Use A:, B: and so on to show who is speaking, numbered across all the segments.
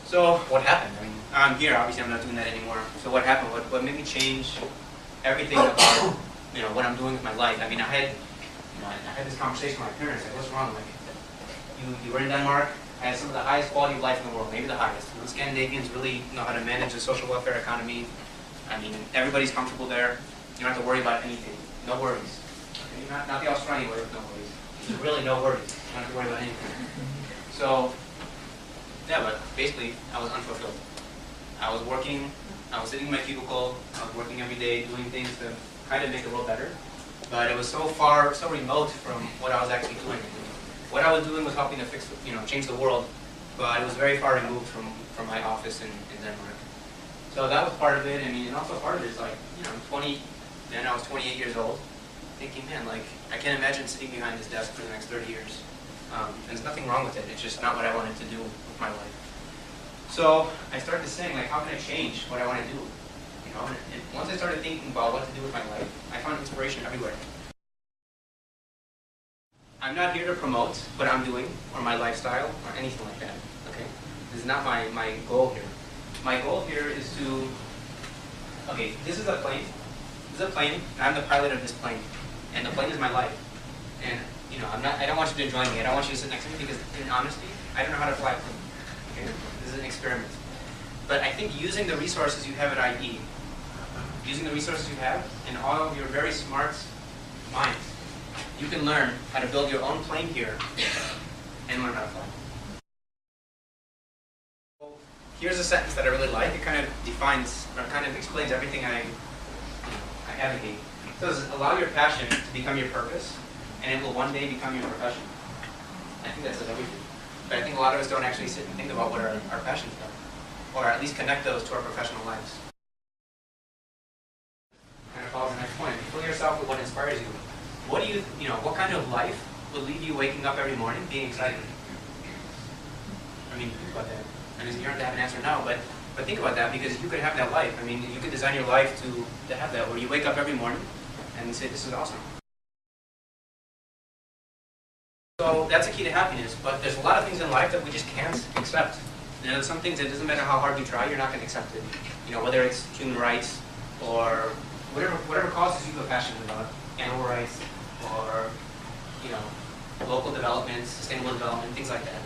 A: So what happened? I mean, I'm here, obviously I'm not doing that anymore. So what happened? What made me change everything about, what I'm doing with my life? I mean, I had this conversation with my parents, like, what's wrong? Like, you were in Denmark, had some of the highest quality of life in the world, maybe the highest. Scandinavians really know how to manage the social welfare economy. I mean, everybody's comfortable there. You don't have to worry about anything. No worries. Okay? Not the Australian way of no worries. There's really no worries. You don't have to worry about anything. So, yeah, but basically, I was unfulfilled. I was working, I was sitting in my cubicle, I was working every day, doing things to kind of make the world better. But it was so far, so remote from what I was actually doing. What I was doing was helping to fix, change the world, but it was very far removed from my office in Denmark. So that was part of it. I mean, and also part of it is like, then I was 28 years old, thinking, man, like, I can't imagine sitting behind this desk for the next 30 years. And there's nothing wrong with it. It's just not what I wanted to do with my life. So I started saying, like, how can I change what I want to do? And once I started thinking about what to do with my life, I found inspiration everywhere. I'm not here to promote what I'm doing or my lifestyle or anything like that. Okay, this is not my goal here. My goal here is to. Okay, this is a plane. This is a plane, and I'm the pilot of this plane, and the plane is my life. And I don't want you to join me. I don't want you to sit next to me because, in honesty, I don't know how to fly a plane. Okay, this is an experiment. But I think using the resources you have at IE, using the resources you have, and all of your very smart minds, you can learn how to build your own plane here and learn how to fly. Here's a sentence that I really like. It kind of defines, or kind of explains everything I advocate. It says, allow your passion to become your purpose, and it will one day become your profession. I think that says everything. But I think a lot of us don't actually sit and think about what our passions are, or at least connect those to our professional lives. Kind of follows the next point. Fill yourself with what inspires you. What kind of life will leave you waking up every morning being excited? I mean, think about that. I mean, you don't have to have an answer now, but think about that, because you could have that life. I mean, you could design your life to have that, where you wake up every morning and you say, this is awesome. So that's a key to happiness, but there's a lot of things in life that we just can't accept. There's some things that it doesn't matter how hard you try, you're not going to accept it. Whether it's human rights or whatever causes you to feel passionate about, animal rights or local development, sustainable development, things like that.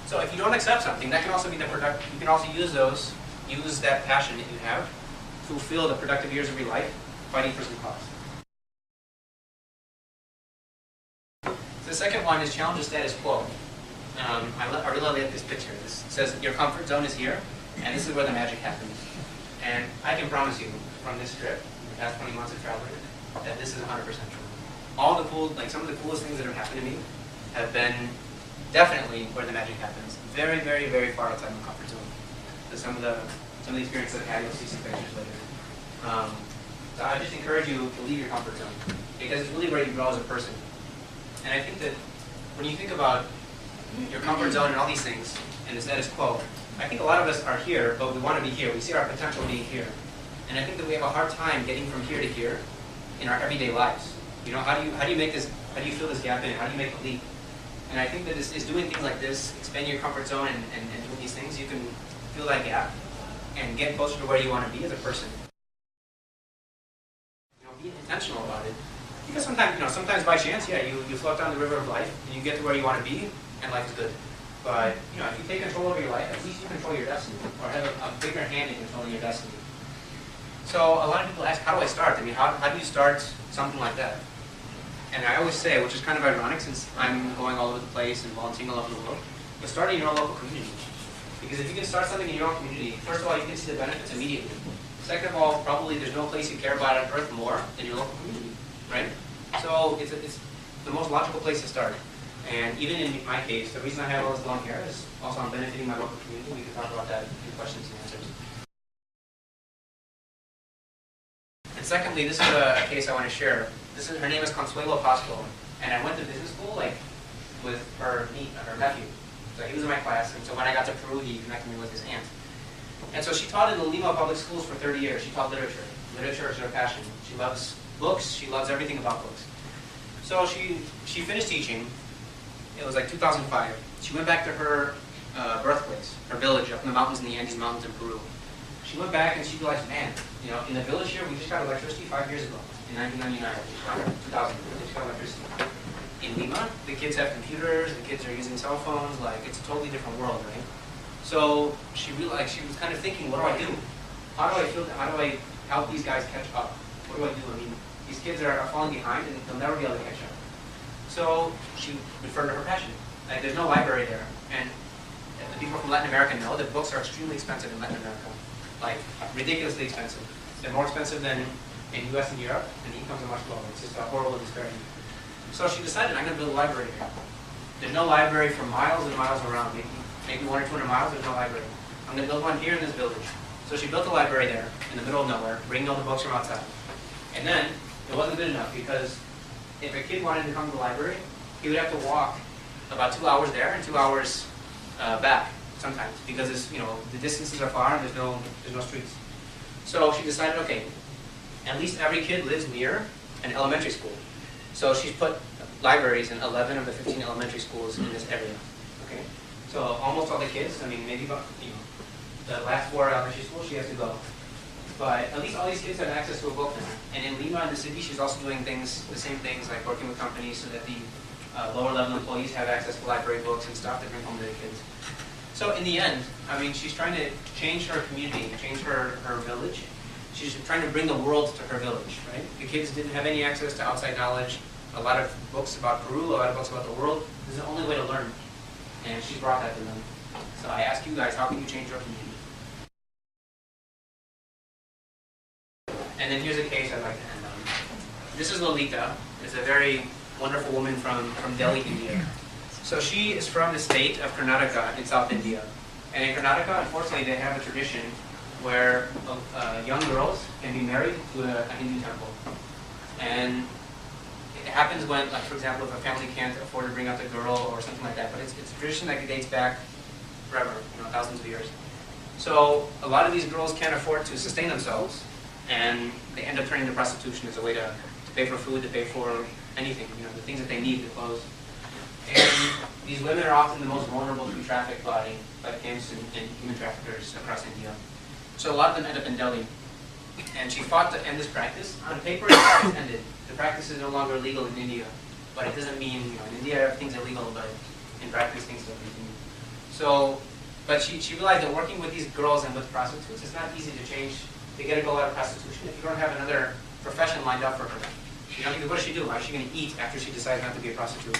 A: So if you don't accept something, that can also be you can also use that passion that you have to fulfill the productive years of your life fighting for some cause. The second one is challenge the status quo. I really like this picture. This says your comfort zone is here, and this is where the magic happens. And I can promise you from this trip, the past 20 months of traveling, that this is 100% true. Some of the coolest things that have happened to me have been definitely where the magic happens. Very, very, very far outside my comfort zone. So some of the experiences I've had, you'll see some pictures later. So I just encourage you to leave your comfort zone, because it's really where you grow as a person. And I think that when you think about your comfort zone and all these things, and the status quo, I think a lot of us are here, but we want to be here. We see our potential being here. And I think that we have a hard time getting from here to here in our everyday lives. How do you make this, how do you fill this gap in? How do you make a leap? And I think that is doing things like this, expanding your comfort zone and doing these things, you can fill that gap and get closer to where you want to be as a person. Be intentional about it. Because sometimes by chance, you float down the river of life and you get to where you want to be and life is good. But if you take control over your life, at least you control your destiny, or have a bigger hand in controlling your destiny. So a lot of people ask, how do I start? I mean, how do you start something like that? And I always say, which is kind of ironic since I'm going all over the place and volunteering all over the world, but start in your own local community. Because if you can start something in your own community, first of all, you can see the benefits immediately. Second of all, probably there's no place you care about on earth more than your local community, right? So it's the most logical place to start. And even in my case, the reason I have all this long hair is also I'm benefiting my local community. We can talk about that in questions and answers. And secondly, this is a case I want to share. Her name is Consuelo Pasco, and I went to business school with her nephew. So he was in my class, and so when I got to Peru, he connected me with his aunt. And so she taught in the Lima public schools for 30 years. She taught literature. Literature is her passion. She loves books. She loves everything about books. So she finished teaching. It was like 2005. She went back to her birthplace, her village up in the mountains, in the Andes Mountains in Peru. She went back and she realized, man, in the village here, we just got electricity 5 years ago, in 1999, 2000, we just got electricity. In Lima, the kids have computers, the kids are using cell phones, like it's a totally different world, right? So she realized, she was kind of thinking, what do I do? How do I help these guys catch up? What do I do? I mean, these kids are falling behind and they'll never be able to catch up. So she referred to her passion. Like, there's no library there. And the people from Latin America know that books are extremely expensive in Latin America. Like, ridiculously expensive. They're more expensive than in US and Europe, and the incomes are much lower. It's just a horrible disparity. So she decided, I'm going to build a library here. There's no library for miles and miles around. Maybe 100 or 200 miles, there's no library. I'm going to build one here in this village. So she built a library there, in the middle of nowhere, bringing all the books from outside. And then, it wasn't good enough, because if a kid wanted to come to the library, he would have to walk about 2 hours there and 2 hours back, sometimes, because it's, the distances are far and there's no streets. So she decided, okay, at least every kid lives near an elementary school. So she's put libraries in 11 of the 15 elementary schools in this area. Okay, so almost all the kids, I mean, maybe about, the last 4 elementary schools she has to go. But at least all these kids have access to a book now. And in Lima, in the city, she's also doing the same things, like working with companies so that the lower level employees have access to library books and stuff to bring home to the kids. So in the end, I mean, she's trying to change her community, change her village. She's trying to bring the world to her village, right? The kids didn't have any access to outside knowledge. A lot of books about Peru, a lot of books about the world. This is the only way to learn. And she's brought that to them. So I ask you guys, how can you change your community? And then here's a case I'd like to end on. This is Lolita. It's a very wonderful woman from Delhi, India. So she is from the state of Karnataka in South India. And in Karnataka, unfortunately, they have a tradition where young girls can be married to a Hindu temple. And it happens when, like, for example, if a family can't afford to bring up the girl or something like that. But it's a tradition that dates back forever, thousands of years. So a lot of these girls can't afford to sustain themselves, and they end up turning to prostitution as a way to pay for food, to pay for anything, the things that they need, the clothes. And these women are often the most vulnerable to be trafficked by pimps and human traffickers across India. So a lot of them end up in Delhi. And she fought to end this practice. On paper, it's ended. The practice is no longer legal in India. But it doesn't mean, in India everything's illegal, but in practice things still continue. So, but she realized that working with these girls and with prostitutes, it's not easy to change, to get a girl out of prostitution if you don't have another profession lined up for her. What does she do? How is she going to eat after she decides not to be a prostitute?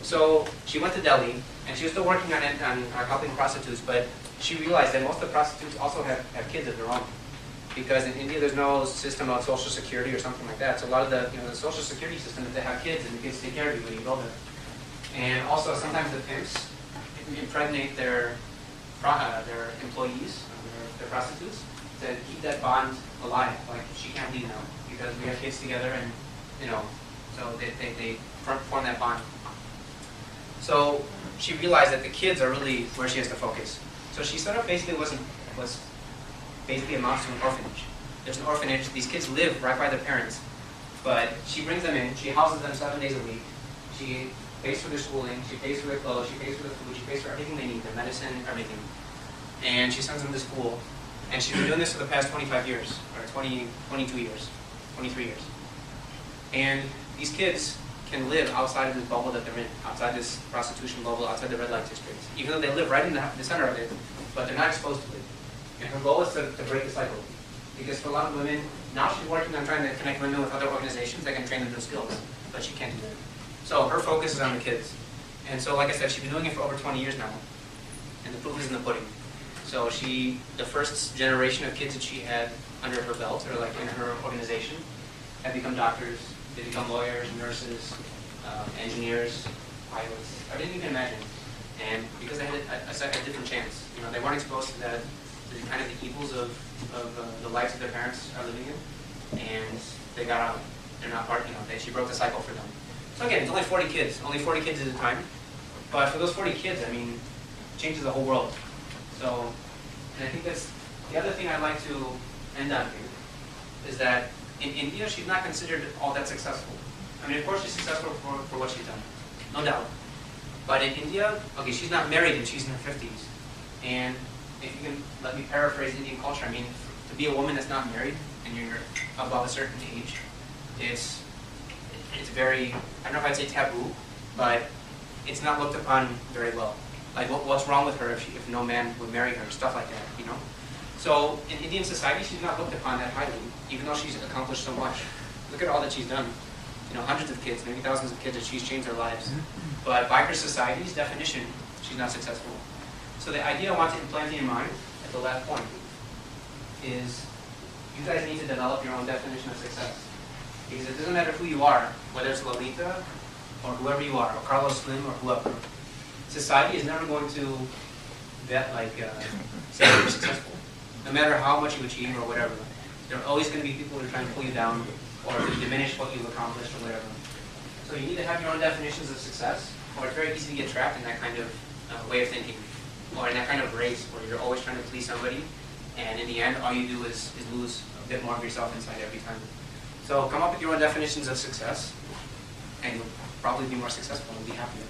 A: So she went to Delhi, and she was still working on helping prostitutes, but she realized that most of the prostitutes also have kids of their own. Because in India there's no system of social security or something like that. So a lot of the social security system is they have kids, and the kids take care of you when you go there. And also sometimes the pimps impregnate their employees, their prostitutes, to keep that bond alive. Like, she can't leave now because we have kids together, and so they form that bond. So she realized that the kids are really where she has to focus. So she set up basically was basically amounts to an orphanage. There's an orphanage. These kids live right by their parents, but she brings them in. She houses them 7 days a week. She pays for their schooling. She pays for their clothes. She pays for the food. She pays for everything they need, their medicine, everything. And she sends them to school. And she's been doing this for the past 25 years, or 22 years, 23 years. And these kids can live outside of this bubble that they're in, outside this prostitution bubble, outside the red light districts, even though they live right in the center of it, but they're not exposed to it. And her goal is to break the cycle. Because for a lot of women, now she's working on trying to connect women with other organizations that can train them new skills, but she can't do that. So her focus is on the kids. And so, like I said, she's been doing it for over 20 years now, and the proof is in the pudding. So the first generation of kids that she had under her belt, or like in her organization, have become doctors, they become lawyers, nurses, engineers, pilots, everything you can imagine. And because they had a different chance, they weren't exposed to the kind of the evils of the lives that their parents are living in, and they got out. They're not part. She broke the cycle for them. So again, it's only 40 kids at a time, but for those 40 kids, I mean, it changes the whole world. So, and I think that's the other thing I'd like to end on here is that in India, she's not considered all that successful. I mean, of course, she's successful for what she's done, no doubt. But in India, okay, she's not married and she's in her 50s. And if you can let me paraphrase Indian culture, I mean, to be a woman that's not married and you're above a certain age, it's very, I don't know if I'd say taboo, but it's not looked upon very well. Like, what's wrong with her if no man would marry her, stuff like that, you know? So in Indian society, she's not looked upon that highly, even though she's accomplished so much. Look at all that she's done. You know, hundreds of kids, maybe thousands of kids that she's changed their lives. But by her society's definition, she's not successful. So the idea I want to implant in your mind at the last point is you guys need to develop your own definition of success. Because it doesn't matter who you are, whether it's Lolita or whoever you are, or Carlos Slim or whoever. Society is never going to say you're successful. No matter how much you achieve or whatever. There are always going to be people who are trying to pull you down or to diminish what you've accomplished or whatever. So you need to have your own definitions of success, or it's very easy to get trapped in that kind of way of thinking, or in that kind of race where you're always trying to please somebody, and in the end, all you do is lose a bit more of yourself inside every time. So come up with your own definitions of success, and you'll probably be more successful and be happier.